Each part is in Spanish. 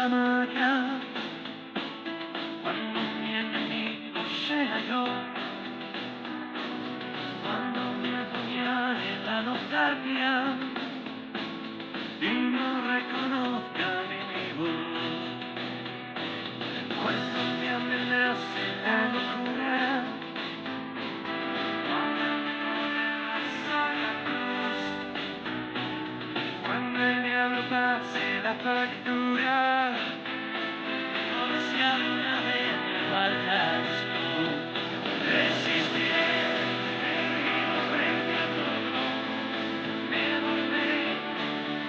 mañana, cuando mi enemigo sea yo, cuando me apuñale la nostalgia y no reconozca mi voz, cuando me amenace la locura, cuando me amenace la cruz, cuando el diablo pase la factura, como si alguna vez me faltas tú, resistiré, vivo frente a todo, me volveré,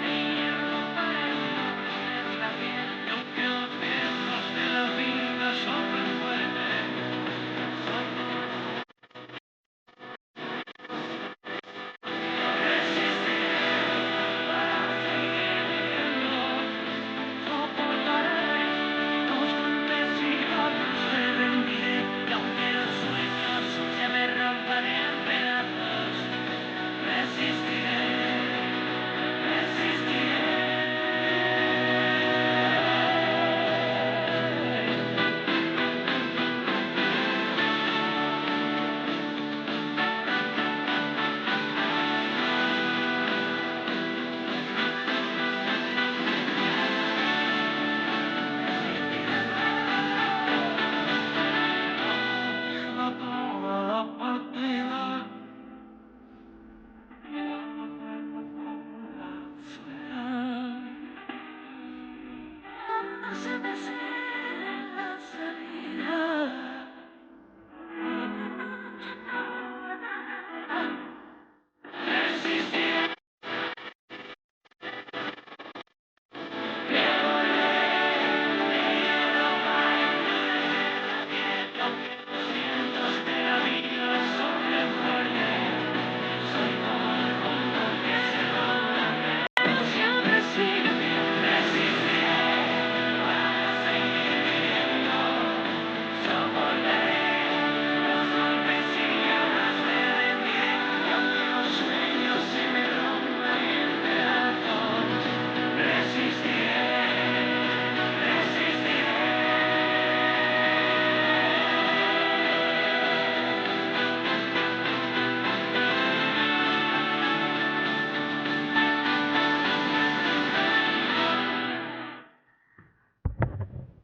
me romperé en la piel, y aunque los vientos de la vida soplen fuerte, resistiré para seguir viviendo, soportaré los golpes y golpes me rendiré, y aunque los sueños se me rompan en pedazos, resistiré, dejo todo por ti, afuera.